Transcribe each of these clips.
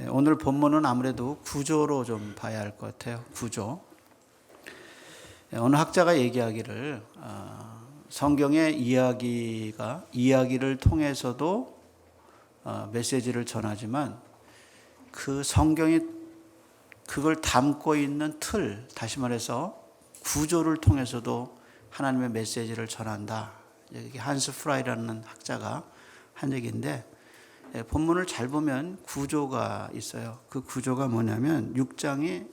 오늘 본문은 아무래도 구조로 좀 봐야 할 것 같아요. 구조. 어느 학자가 얘기하기를 성경의 이야기를 통해서도 메시지를 전하지만 그 성경이 그걸 담고 있는 틀, 다시 말해서 구조를 통해서도 하나님의 메시지를 전한다. 이게 한스 프라이라는 학자가 한 얘기인데, 본문을 잘 보면 구조가 있어요. 그 구조가 뭐냐면 6장이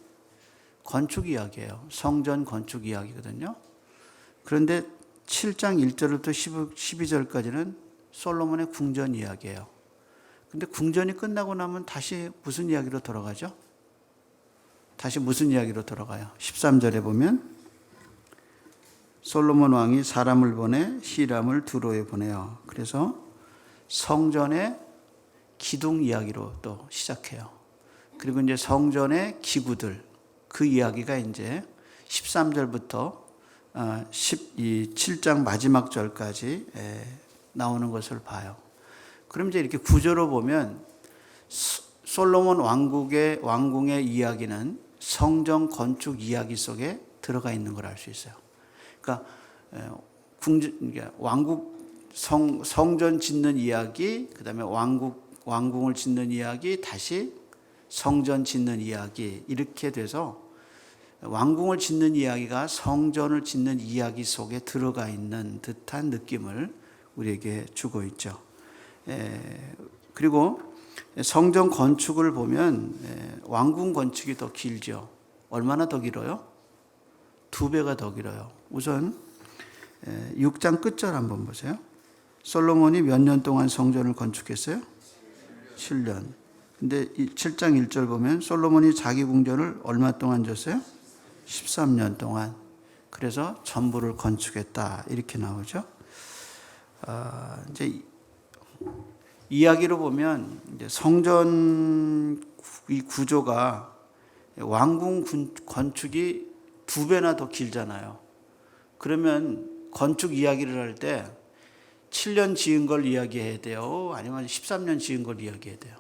건축 이야기예요. 성전 건축 이야기거든요. 그런데 7장 1절부터 12절까지는 솔로몬의 궁전 이야기예요. 근데 궁전이 끝나고 나면 다시 무슨 이야기로 돌아가죠? 다시 무슨 이야기로 돌아가요? 13절에 보면 솔로몬 왕이 사람을 보내 히람을 두로에 보내요. 그래서 성전의 기둥 이야기로 또 시작해요. 그리고 이제 성전의 기구들, 그 이야기가 이제 13절부터 7장 마지막 절까지 나오는 것을 봐요. 그럼 이제 이렇게 구조로 보면 솔로몬 왕궁의 이야기는 성전 건축 이야기 속에 들어가 있는 걸 알 수 있어요. 그러니까 성전 짓는 이야기, 그다음에 왕궁을 짓는 이야기, 다시 성전 짓는 이야기, 이렇게 돼서 왕궁을 짓는 이야기가 성전을 짓는 이야기 속에 들어가 있는 듯한 느낌을 우리에게 주고 있죠. 그리고 성전 건축을 보면 왕궁 건축이 더 길죠. 얼마나 더 길어요? 2배가 더 길어요. 우선 6장 끝절 한번 보세요. 솔로몬이 몇 년 동안 성전을 건축했어요? 7년. 근데 7장 1절 보면 솔로몬이 자기 궁전을 얼마 동안 졌어요? 13년 동안. 그래서 전부를 건축했다. 이렇게 나오죠. 이제 이야기로 보면 이제 성전 이 구조가 왕궁 건축이 2배나 더 길잖아요. 그러면 건축 이야기를 할 때 7년 지은 걸 이야기해야 돼요? 아니면 13년 지은 걸 이야기해야 돼요?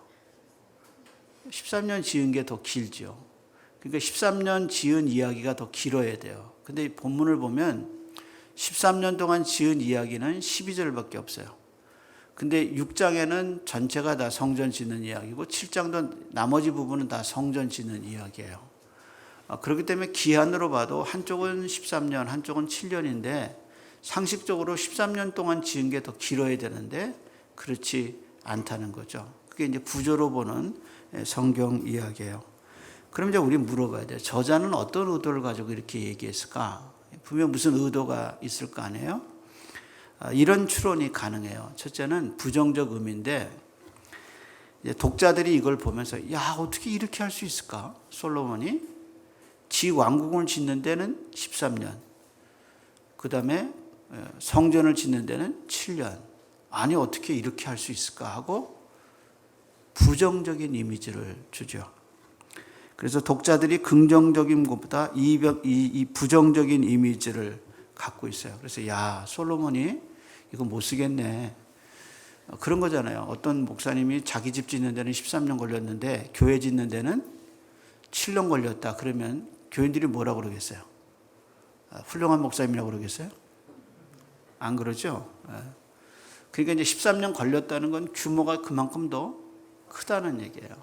13년 지은 게 더 길죠. 그러니까 13년 지은 이야기가 더 길어야 돼요. 근데 본문을 보면 13년 동안 지은 이야기는 12절밖에 없어요. 근데 6장에는 전체가 다 성전 짓는 이야기고 7장도 나머지 부분은 다 성전 짓는 이야기예요. 그렇기 때문에 기한으로 봐도 한쪽은 13년, 한쪽은 7년인데 상식적으로 13년 동안 지은 게 더 길어야 되는데 그렇지 않다는 거죠. 그게 이제 구조로 보는 성경 이야기예요. 그럼 이제 우리 물어봐야 돼요. 저자는 어떤 의도를 가지고 이렇게 얘기했을까? 분명 무슨 의도가 있을 거 아니에요? 이런 추론이 가능해요. 첫째는 부정적 의미인데 독자들이 이걸 보면서 야, 어떻게 이렇게 할 수 있을까? 솔로몬이 지 왕궁을 짓는 데는 13년, 그 다음에 성전을 짓는 데는 7년. 아니 어떻게 이렇게 할 수 있을까 하고 부정적인 이미지를 주죠. 그래서 독자들이 긍정적인 것보다 이 부정적인 이미지를 갖고 있어요. 그래서 야, 솔로몬이 이거 못 쓰겠네. 그런 거잖아요. 어떤 목사님이 자기 집 짓는 데는 13년 걸렸는데 교회 짓는 데는 7년 걸렸다. 그러면 교인들이 뭐라고 그러겠어요? 훌륭한 목사님이라고 그러겠어요? 안 그러죠? 그러니까 이제 13년 걸렸다는 건 규모가 그만큼 더 크다는 얘기예요.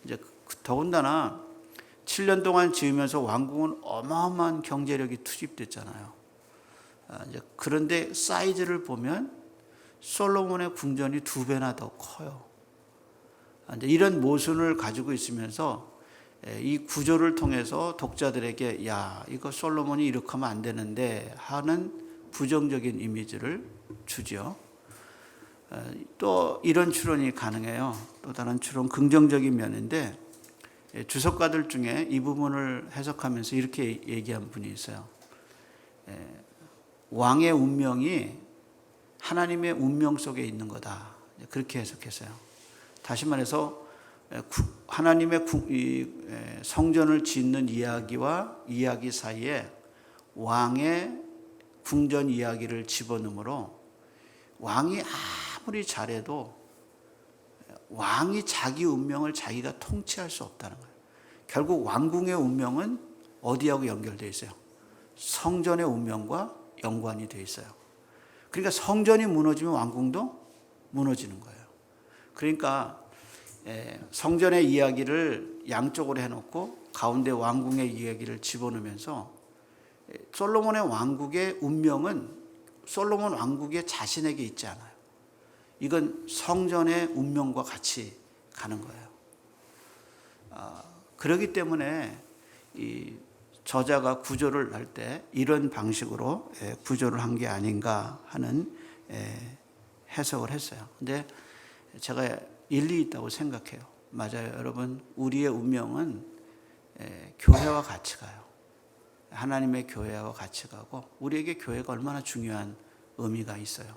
이제 더군다나 7년 동안 지으면서 왕궁은 어마어마한 경제력이 투입됐잖아요. 이제 그런데 사이즈를 보면 솔로몬의 궁전이 2배나 더 커요. 이제 이런 모순을 가지고 있으면서 이 구조를 통해서 독자들에게 야, 이거 솔로몬이 이렇게 하면 안 되는데 하는 부정적인 이미지를 주죠. 또 이런 추론이 가능해요. 또 다른 추론, 긍정적인 면인데 주석가들 중에 이 부분을 해석하면서 이렇게 얘기한 분이 있어요. 왕의 운명이 하나님의 운명 속에 있는 거다. 그렇게 해석했어요. 다시 말해서 하나님의 성전을 짓는 이야기와 이야기 사이에 왕의 궁전 이야기를 집어넣으므로 왕이 아무리 잘해도 왕이 자기 운명을 자기가 통치할 수 없다는 거예요. 결국 왕궁의 운명은 어디하고 연결되어 있어요? 성전의 운명과 연관이 되어 있어요. 그러니까 성전이 무너지면 왕궁도 무너지는 거예요. 그러니까 성전의 이야기를 양쪽으로 해놓고 가운데 왕궁의 이야기를 집어넣으면서 솔로몬의 왕국의 운명은 솔로몬 왕국의 자신에게 있지 않아요. 이건 성전의 운명과 같이 가는 거예요. 그렇기 때문에 이 저자가 구조를 할 때 이런 방식으로 구조를 한 게 아닌가 하는 해석을 했어요. 근데 제가 일리 있다고 생각해요. 맞아요. 여러분, 우리의 운명은 교회와 같이 가요. 하나님의 교회와 같이 가고 우리에게 교회가 얼마나 중요한 의미가 있어요.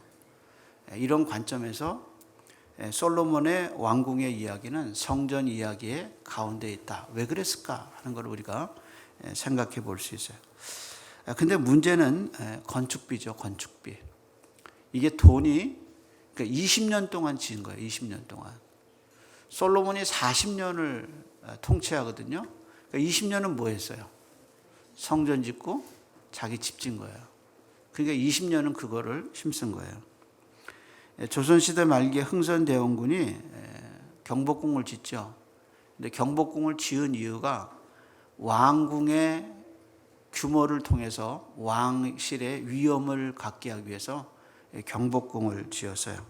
이런 관점에서 솔로몬의 왕궁의 이야기는 성전 이야기의 가운데 있다. 왜 그랬을까 하는 걸 우리가 생각해 볼 수 있어요. 근데 문제는 건축비죠. 건축비. 이게 돈이 20년 동안 지은 거예요. 20년 동안. 솔로몬이 40년을 통치하거든요. 20년은 뭐 했어요? 성전 짓고 자기 집 진 거예요. 그러니까 20년은 그거를 힘쓴 거예요. 조선시대 말기에 흥선대원군이 경복궁을 짓죠. 근데 경복궁을 지은 이유가 왕궁의 규모를 통해서 왕실의 위엄을 갖게 하기 위해서 경복궁을 지었어요.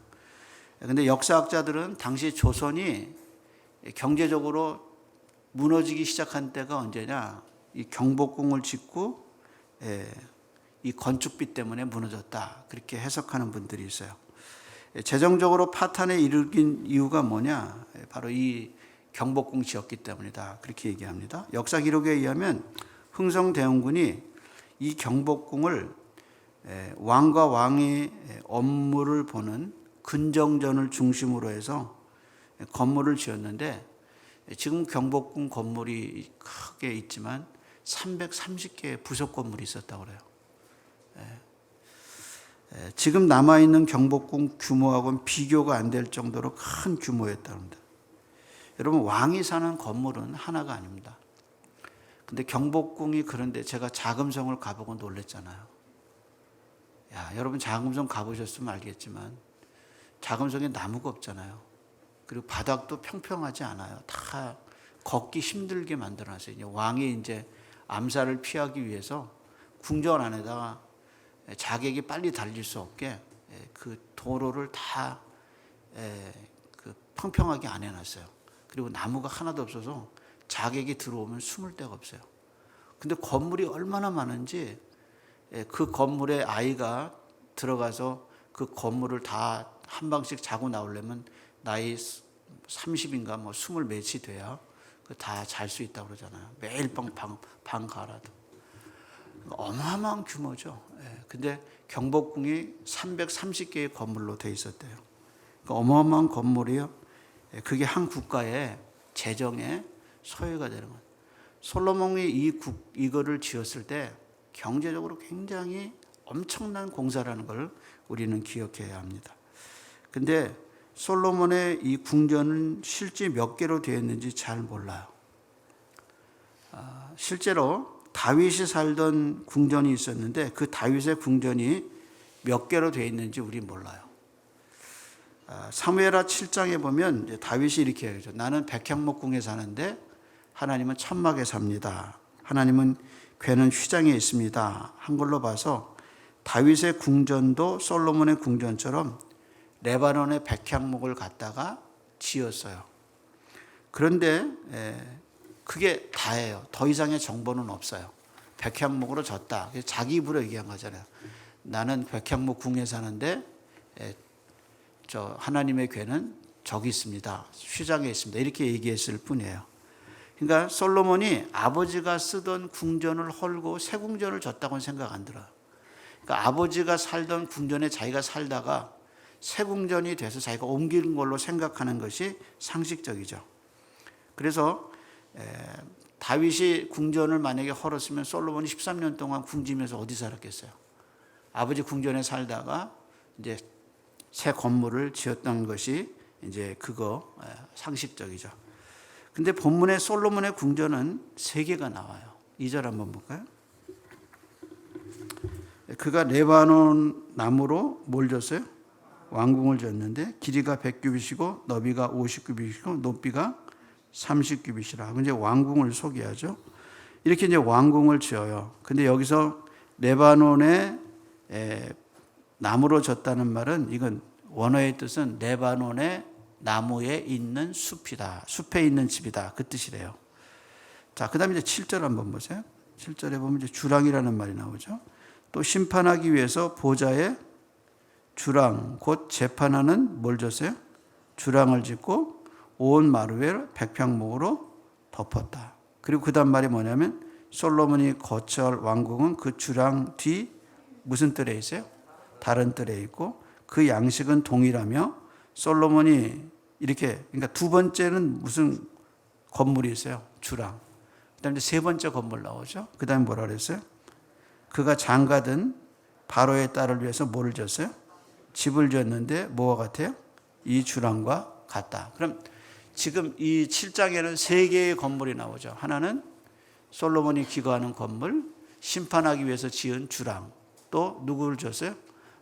근데 역사학자들은 당시 조선이 경제적으로 무너지기 시작한 때가 언제냐? 이 경복궁을 짓고 이 건축비 때문에 무너졌다. 그렇게 해석하는 분들이 있어요. 재정적으로 파탄에 이르긴 이유가 뭐냐? 바로 이 경복궁 지었기 때문이다. 그렇게 얘기합니다. 역사 기록에 의하면 흥성대원군이 이 경복궁을 왕과 왕의 업무를 보는 근정전을 중심으로 해서 건물을 지었는데 지금 경복궁 건물이 크게 있지만 330개의 부속 건물이 있었다고 그래요. 지금 남아있는 경복궁 규모하고는 비교가 안 될 정도로 큰 규모였답니다. 여러분, 왕이 사는 건물은 하나가 아닙니다. 근데 경복궁이 그런데 제가 자금성을 가보고 놀랬잖아요. 여러분 자금성 가보셨으면 알겠지만 자금성에 나무가 없잖아요. 그리고 바닥도 평평하지 않아요. 다 걷기 힘들게 만들어놨어요. 왕이 이제 암살을 피하기 위해서 궁전 안에다가 자객이 빨리 달릴 수 없게 그 도로를 다 평평하게 안 해놨어요. 그리고 나무가 하나도 없어서 자객이 들어오면 숨을 데가 없어요. 근데 건물이 얼마나 많은지 그 건물에 아이가 들어가서 그 건물을 다 한 방씩 자고 나오려면 나이 30인가 뭐 20 몇이 돼야 다 잘 수 있다고 그러잖아요. 매일 방 갈아도. 어마어마한 규모죠. 근데 경복궁이 330개의 건물로 돼 있었대요. 그러니까 어마어마한 건물이요. 그게 한 국가의 재정의 소유가 되는 거예요. 솔로몬이 이거를 지었을 때 경제적으로 굉장히 엄청난 공사라는 걸 우리는 기억해야 합니다. 근데 솔로몬의 이 궁전은 실제 몇 개로 되어 있는지 잘 몰라요. 실제로 다윗이 살던 궁전이 있었는데 그 다윗의 궁전이 몇 개로 되어 있는지 우리 몰라요. 사무엘하 7장에 보면 다윗이 이렇게 얘기하죠. 나는 백향목궁에 사는데 하나님은 천막에 삽니다. 하나님은 궤는 휘장에 있습니다. 한 걸로 봐서 다윗의 궁전도 솔로몬의 궁전처럼 레바논의 백향목을 갖다가 지었어요. 그런데 그게 다예요. 더 이상의 정보는 없어요. 백향목으로 졌다. 자기 입으로 얘기한 거잖아요. 나는 백향목 궁에 사는데 저 하나님의 궤는 저기 있습니다. 휘장에 있습니다. 이렇게 얘기했을 뿐이에요. 그러니까 솔로몬이 아버지가 쓰던 궁전을 헐고 새 궁전을 졌다고는 생각 안 들어요. 그러니까 아버지가 살던 궁전에 자기가 살다가 새 궁전이 돼서 자기가 옮기는 걸로 생각하는 것이 상식적이죠. 그래서 다윗이 궁전을 만약에 헐었으면 솔로몬이 13년 동안 궁지면서 어디 살았겠어요? 아버지 궁전에 살다가 이제 새 건물을 지었던 것이 이제 그거 상식적이죠. 근데 본문의 솔로몬의 궁전은 3개가 나와요. 2절 한번 볼까요? 그가 레바논 나무로 뭘 졌어요? 왕궁을 졌는데 길이가 100규빗이고 너비가 50규빗이고 높이가 30규빗이라. 이제 왕궁을 소개하죠. 이렇게 이제 왕궁을 지어요. 근데 여기서 레바논의 나무로 졌다는 말은 이건 원어의 뜻은 레바논의 나무에 있는 숲이다. 숲에 있는 집이다. 그 뜻이래요. 자, 그다음에 이제 7절 한번 보세요. 7절에 보면 이제 주랑이라는 말이 나오죠. 또 심판하기 위해서 보좌에 주랑 곧 재판하는 뭘 줬어요? 주랑을 짓고 온 마루에 백평목으로 덮었다. 그리고 그다음 말이 뭐냐면 솔로몬이 거처할 왕궁은 그 주랑 뒤 무슨 뜰에 있어요? 다른 뜰에 있고 그 양식은 동일하며 솔로몬이 이렇게 그러니까 두 번째는 무슨 건물이 있어요? 주랑. 그다음에 3번째 건물 나오죠. 그다음에 뭐라 그랬어요? 그가 장가든 바로의 딸을 위해서 뭐를 졌어요? 집을 졌는데 뭐와 같아요? 이 주랑과 같다. 그럼 지금 이 7장에는 3개의 건물이 나오죠. 하나는 솔로몬이 기거하는 건물, 심판하기 위해서 지은 주랑, 또 누구를 줬어요?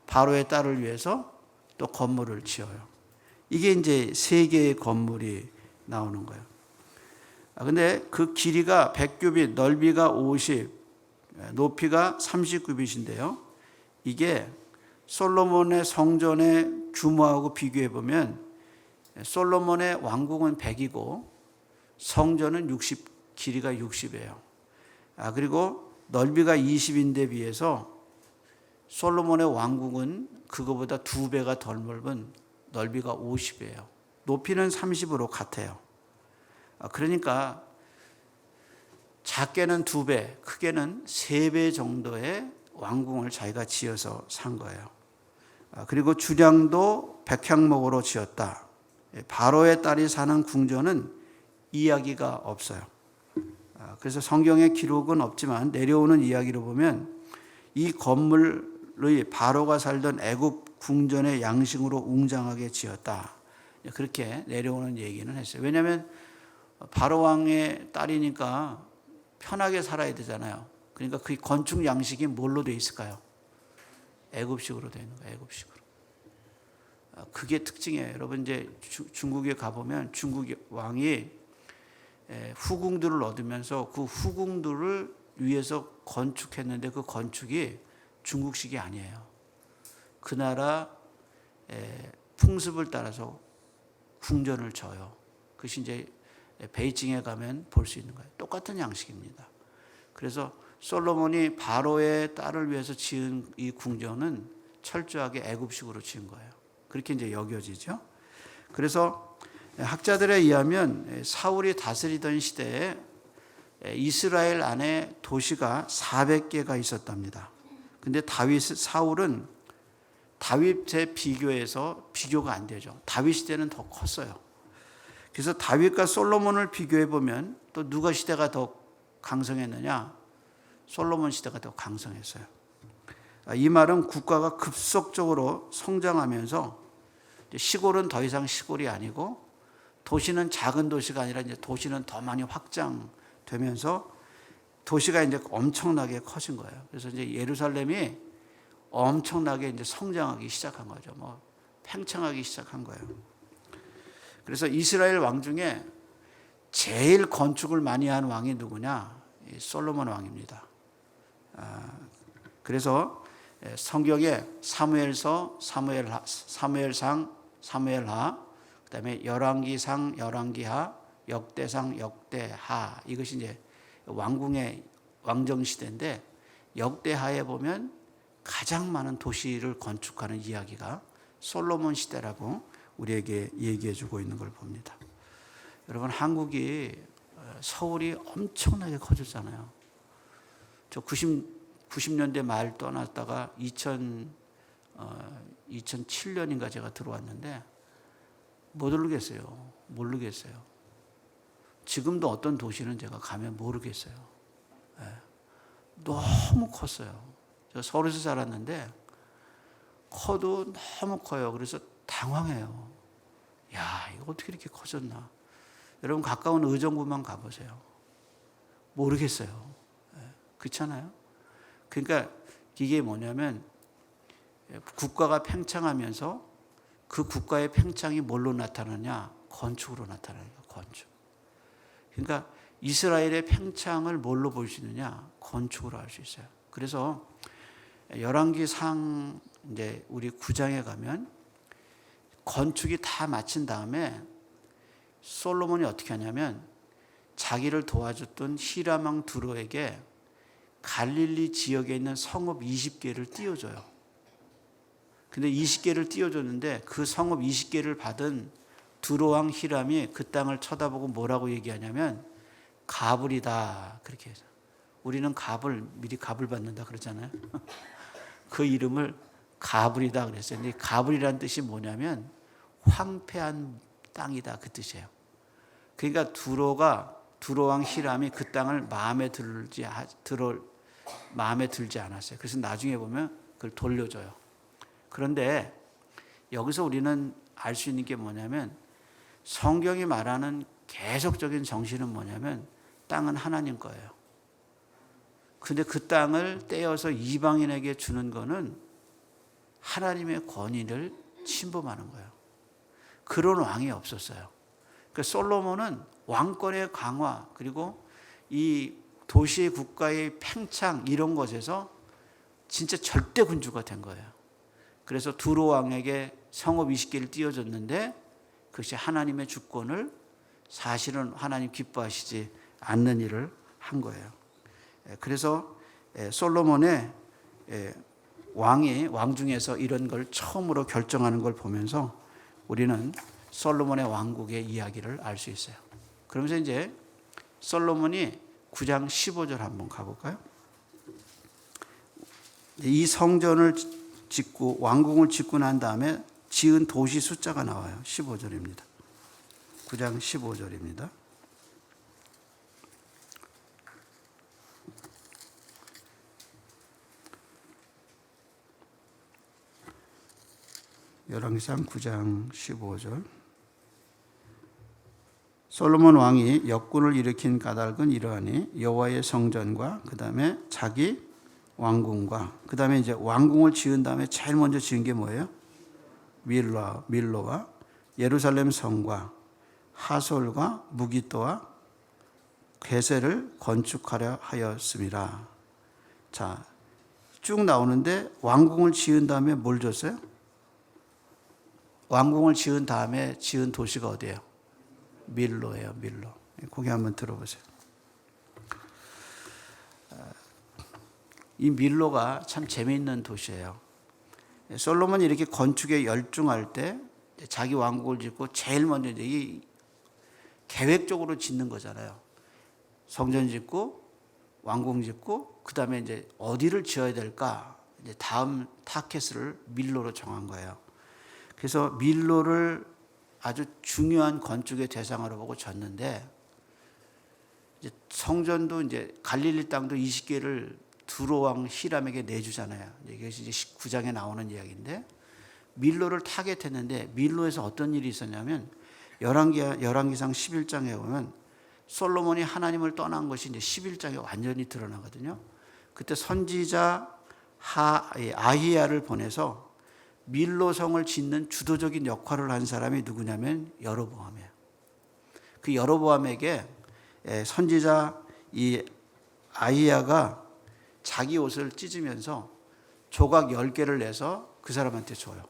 바로의 딸을 위해서 또 건물을 지어요. 이게 이제 3개의 건물이 나오는 거예요. 근데 그 길이가 100규빗, 넓이가 50, 높이가 30규빗인데요. 이게 솔로몬의 성전의 규모하고 비교해 보면 솔로몬의 왕궁은 100이고 성전은 60, 길이가 60이에요. 그리고 넓이가 20인데 비해서 솔로몬의 왕궁은 그거보다 2배가 덜 넓은 넓이가 50이에요. 높이는 30으로 같아요. 그러니까 작게는 2배, 크게는 3배 정도의 왕궁을 자기가 지어서 산 거예요. 그리고 주량도 백향목으로 지었다. 바로의 딸이 사는 궁전은 이야기가 없어요. 그래서 성경에 기록은 없지만 내려오는 이야기로 보면 이 건물의 바로가 살던 애굽 궁전의 양식으로 웅장하게 지었다. 그렇게 내려오는 얘기는 했어요. 왜냐하면 바로 왕의 딸이니까 편하게 살아야 되잖아요. 그러니까 그 건축 양식이 뭘로 돼 있을까요? 애굽식으로 되어 있는 거예요. 애굽식으로. 그게 특징이에요. 여러분 이제 중국에 가보면 중국 왕이 후궁들을 얻으면서 그 후궁들을 위해서 건축했는데 그 건축이 중국식이 아니에요. 그 나라 풍습을 따라서 궁전을 져요. 그것이 이제 베이징에 가면 볼 수 있는 거예요. 똑같은 양식입니다. 그래서 솔로몬이 바로의 딸을 위해서 지은 이 궁전은 철저하게 애굽식으로 지은 거예요. 그렇게 이제 여겨지죠. 그래서 학자들에 의하면 사울이 다스리던 시대에 이스라엘 안에 도시가 400개가 있었답니다. 근데 사울은 다윗에 비교해서 비교가 안 되죠. 다윗 시대는 더 컸어요. 그래서 다윗과 솔로몬을 비교해 보면 또 누가 시대가 더 강성했느냐? 솔로몬 시대가 더 강성했어요. 이 말은 국가가 급속적으로 성장하면서 시골은 더 이상 시골이 아니고 도시는 작은 도시가 아니라 이제 도시는 더 많이 확장되면서 도시가 이제 엄청나게 커진 거예요. 그래서 이제 예루살렘이 엄청나게 이제 성장하기 시작한 거죠. 뭐 팽창하기 시작한 거예요. 그래서 이스라엘 왕 중에 제일 건축을 많이 한 왕이 누구냐? 솔로몬 왕입니다. 그래서 성경에 사무엘서, 사무엘상, 사무엘하, 그다음에 열왕기상, 열왕기하, 역대상, 역대하, 이것이 이제 왕궁의 왕정 시대인데 역대하에 보면 가장 많은 도시를 건축하는 이야기가 솔로몬 시대라고 우리에게 얘기해 주고 있는 걸 봅니다. 여러분, 한국이 서울이 엄청나게 커졌잖아요. 저 90년대 말 떠났다가 2007년인가 제가 들어왔는데 모르겠어요. 지금도 어떤 도시는 제가 가면 모르겠어요. 너무 컸어요. 제가 서울에서 살았는데 커도 너무 커요. 그래서 당황해요. 야, 이거 어떻게 이렇게 커졌나? 여러분 가까운 의정부만 가보세요. 모르겠어요. 그렇잖아요. 그러니까 이게 뭐냐면 국가가 팽창하면서 그 국가의 팽창이 뭘로 나타나냐? 건축으로 나타나는 거예요. 건축. 그러니까 이스라엘의 팽창을 뭘로 볼 수 있느냐? 건축으로 알 수 있어요. 그래서 열왕기상 이제 우리 9장에 가면 건축이 다 마친 다음에 솔로몬이 어떻게 하냐면 자기를 도와줬던 히람왕 두로에게 갈릴리 지역에 있는 성읍 20개를 띄워줘요. 근데 20개를 띄워줬는데 그 성읍 20개를 받은 두로왕 히람이 그 땅을 쳐다보고 뭐라고 얘기하냐면 가불이다 그렇게 해서 우리는 미리 갑을 받는다 그러잖아요. 그 이름을 가불이다 그랬어요. 근데 가불이라는 뜻이 뭐냐면 황폐한 땅이다 그 뜻이에요. 그러니까 두로왕 히람이 그 땅을 마음에 들지 않았어요. 그래서 나중에 보면 그걸 돌려줘요. 그런데 여기서 우리는 알 수 있는 게 뭐냐면 성경이 말하는 계속적인 정신은 뭐냐면 땅은 하나님 거예요. 근데 그 땅을 떼어서 이방인에게 주는 거는 하나님의 권위를 침범하는 거예요. 그런 왕이 없었어요. 그러니까 솔로몬은 왕권의 강화 그리고 이 도시의 국가의 팽창 이런 것에서 진짜 절대 군주가 된 거예요. 그래서 두로 왕에게 성읍 20개를 띄워줬는데 그것이 하나님의 주권을 사실은 하나님 기뻐하시지 않는 일을 한 거예요. 그래서 솔로몬의 왕 중에서 이런 걸 처음으로 결정하는 걸 보면서 우리는 솔로몬의 왕국의 이야기를 알 수 있어요. 그러면서 이제 솔로몬이 9장 15절 한번 가볼까요? 이 성전을 짓고 왕궁을 짓고 난 다음에 지은 도시 숫자가 나와요. 15절입니다. 9장 15절입니다. 열왕기상 9장 15절. 솔로몬 왕이 역군을 일으킨 까닭은 이러하니 여호와의 성전과 그다음에 자기 왕궁과 그다음에 이제 왕궁을 지은 다음에 제일 먼저 지은 게 뭐예요? 밀로와 예루살렘 성과 하솔과 무기또와 게셀을 건축하려 하였습니다. 자, 쭉 나오는데 왕궁을 지은 다음에 뭘 줬어요? 왕궁을 지은 다음에 지은 도시가 어디예요? 밀로예요. 밀로. 거기 한번 들어보세요. 이 밀로가 참 재미있는 도시예요. 솔로몬이 이렇게 건축에 열중할 때 자기 왕국을 짓고 제일 먼저 이 계획적으로 짓는 거잖아요. 성전 짓고 왕궁 짓고 그다음에 이제 어디를 지어야 될까? 이제 다음 타켓을 밀로로 정한 거예요. 그래서 밀로를 아주 중요한 건축의 대상으로 보고 졌는데 이제 성전도 이제 갈릴리 땅도 20개를 두로 왕 히람에게 내주잖아요. 이것이 이제 19장에 나오는 이야기인데 밀로를 타겟했는데 밀로에서 어떤 일이 있었냐면 열왕기상 11장에 보면 솔로몬이 하나님을 떠난 것이 이제 11장에 완전히 드러나거든요. 그때 선지자 아히야를 보내서 밀로성을 짓는 주도적인 역할을 한 사람이 누구냐면 여로보암이에요. 그 여로보암에게 선지자 이 아히야가 자기 옷을 찢으면서 조각 10개를 내서 그 사람한테 줘요.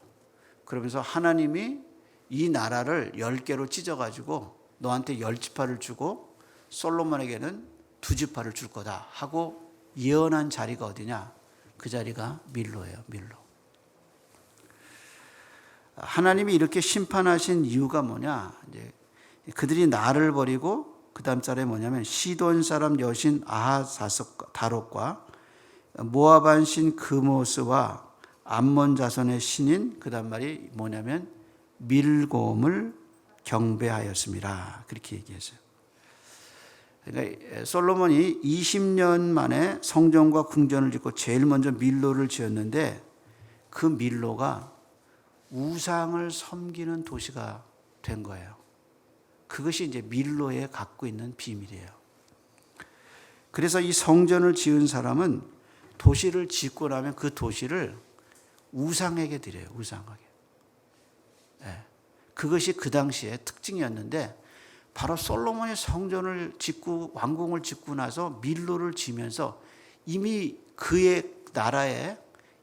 그러면서 하나님이 이 나라를 10개로 찢어가지고 너한테 10지파를 주고 솔로몬에게는 2지파를 줄 거다 하고 예언한 자리가 어디냐? 그 자리가 밀로예요. 밀로. 하나님이 이렇게 심판하신 이유가 뭐냐? 이제 그들이 나를 버리고 그 다음 절에 뭐냐면 시돈 사람 여신 다롯과 모압한 신 그모스와 암몬 자손의 신인 그 다음 말이 뭐냐면 밀곰을 경배하였습니다. 그렇게 얘기했어요. 그러니까 솔로몬이 20년 만에 성전과 궁전을 짓고 제일 먼저 밀로를 지었는데 그 밀로가 우상을 섬기는 도시가 된 거예요. 그것이 이제 밀로에 갖고 있는 비밀이에요. 그래서 이 성전을 지은 사람은 도시를 짓고 나면 그 도시를 우상에게 드려요. 우상에게. 네. 그것이 그 당시의 특징이었는데 바로 솔로몬이 성전을 짓고 왕궁을 짓고 나서 밀로를 지면서 이미 그의 나라에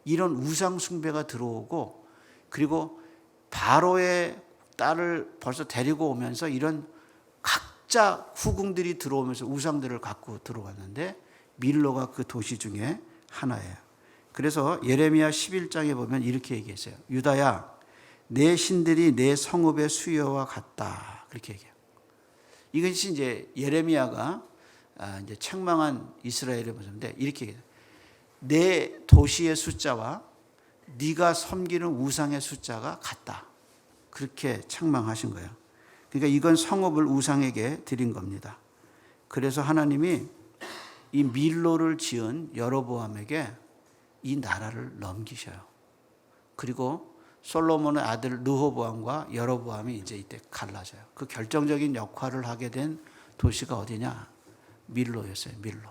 이런 우상 숭배가 들어오고 그리고 바로의 딸을 벌써 데리고 오면서 이런 각자 후궁들이 들어오면서 우상들을 갖고 들어왔는데 밀로가 그 도시 중에 하나예요. 그래서 예레미야 11장에 보면 이렇게 얘기했어요. 유다야, 내 신들이 내 성읍의 수여와 같다. 그렇게 얘기해요. 이것이 이제 예레미야가 이제 책망한 이스라엘의 모습인데 이렇게 얘기해요. 내 도시의 숫자와 네가 섬기는 우상의 숫자가 같다. 그렇게 책망하신 거예요. 그러니까 이건 성읍을 우상에게 드린 겁니다. 그래서 하나님이 이 밀로를 지은 여로보암에게 이 나라를 넘기셔요. 그리고 솔로몬의 아들 르호보암과 여로보암이 이제 이때 갈라져요. 그 결정적인 역할을 하게 된 도시가 어디냐? 밀로였어요. 밀로.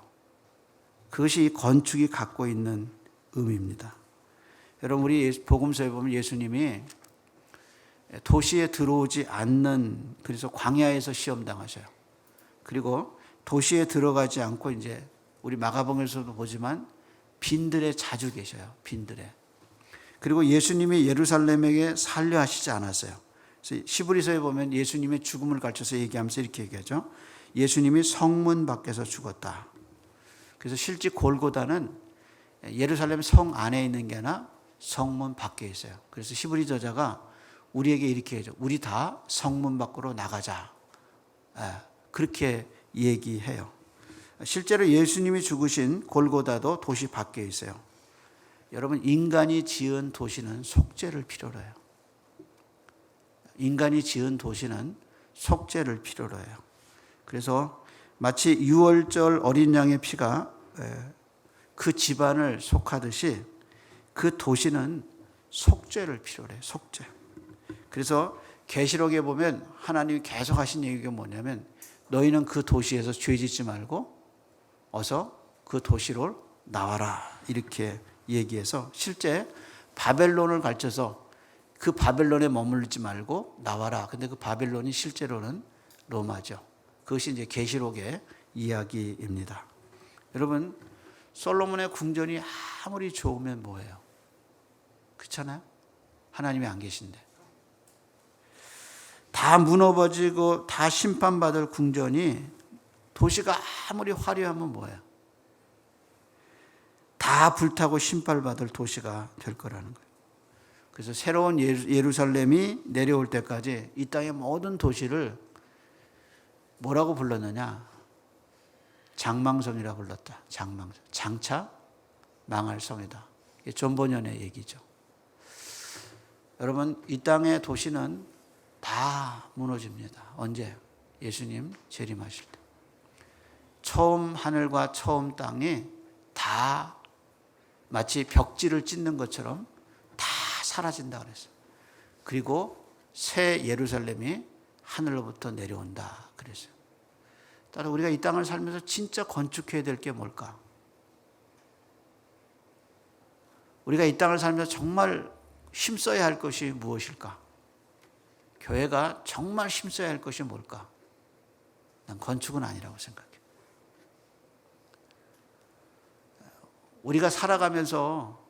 그것이 이 건축이 갖고 있는 의미입니다. 여러분 우리 복음서에 보면 예수님이 도시에 들어오지 않는 그래서 광야에서 시험 당하셔요. 그리고 도시에 들어가지 않고 이제 우리 마가복음에서도 보지만 빈들에 자주 계셔요. 빈들에. 그리고 예수님이 예루살렘에게 살려하시지 않았어요. 그래서 시브리서에 보면 예수님의 죽음을 가르쳐서 얘기하면서 이렇게 얘기하죠. 예수님이 성문 밖에서 죽었다. 그래서 실제 골고다는 예루살렘 성 안에 있는 게 아니라 성문 밖에 있어요. 그래서 시브리 저자가 우리에게 이렇게 해줘. 우리 다 성문 밖으로 나가자. 그렇게 얘기해요. 실제로 예수님이 죽으신 골고다도 도시 밖에 있어요. 여러분 인간이 지은 도시는 속죄를 필요로 해요. 인간이 지은 도시는 속죄를 필요로 해요. 그래서 마치 유월절 어린 양의 피가 그 집안을 속하듯이 그 도시는 속죄를 필요로 해요. 속죄. 그래서 계시록에 보면 하나님이 계속 하신 얘기가 뭐냐면 너희는 그 도시에서 죄 짓지 말고 어서 그 도시로 나와라 이렇게 얘기해서 실제 바벨론을 가르쳐서 그 바벨론에 머물지 말고 나와라. 근데 그 바벨론이 실제로는 로마죠. 그것이 이제 계시록의 이야기입니다. 여러분 솔로몬의 궁전이 아무리 좋으면 뭐예요? 그렇잖아요? 하나님이 안 계신데. 다 무너지고 다 심판받을 궁전이 도시가 아무리 화려하면 뭐예요? 다 불타고 심판받을 도시가 될 거라는 거예요. 그래서 새로운 예루살렘이 내려올 때까지 이 땅의 모든 도시를 뭐라고 불렀느냐? 장망성이라고 불렀다. 장망성. 장차 망할 성이다. 이게 존 버년의 얘기죠. 여러분 이 땅의 도시는 다 무너집니다. 언제? 예수님 재림하실 때. 처음 하늘과 처음 땅이 다 마치 벽지를 찢는 것처럼 다 사라진다 그랬어요. 그리고 새 예루살렘이 하늘로부터 내려온다 그랬어요. 따라 우리가 이 땅을 살면서 진짜 건축해야 될 게 뭘까? 우리가 이 땅을 살면서 정말 힘써야 할 것이 무엇일까? 교회가 정말 힘써야 할 것이 뭘까? 난 건축은 아니라고 생각해. 우리가 살아가면서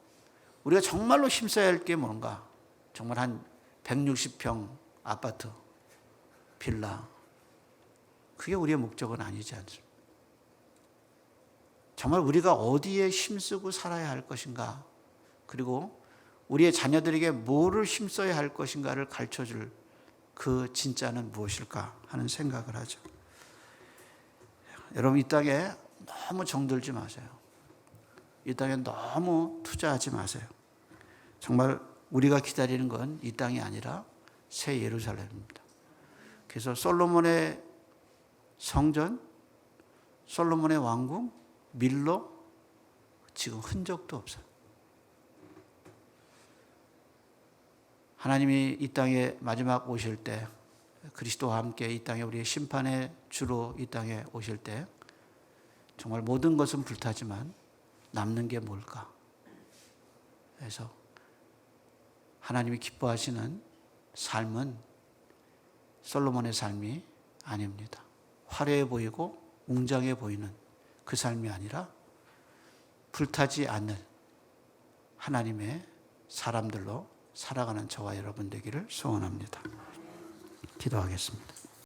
우리가 정말로 힘써야 할 게 뭔가? 정말 한 160평 아파트, 빌라. 그게 우리의 목적은 아니지 않습니까? 정말 우리가 어디에 힘쓰고 살아야 할 것인가? 그리고 우리의 자녀들에게 뭐를 힘써야 할 것인가를 가르쳐줄 그 진짜는 무엇일까 하는 생각을 하죠. 여러분 이 땅에 너무 정들지 마세요. 이 땅에 너무 투자하지 마세요. 정말 우리가 기다리는 건 이 땅이 아니라 새 예루살렘입니다. 그래서 솔로몬의 성전, 솔로몬의 왕궁, 밀로 지금 흔적도 없어요. 하나님이 이 땅에 마지막 오실 때 그리스도와 함께 이 땅에 우리의 심판의 주로 이 땅에 오실 때 정말 모든 것은 불타지만 남는 게 뭘까? 그래서 하나님이 기뻐하시는 삶은 솔로몬의 삶이 아닙니다. 화려해 보이고 웅장해 보이는 그 삶이 아니라 불타지 않을 하나님의 사람들로 살아가는 저와 여러분 되기를 소원합니다. 기도하겠습니다.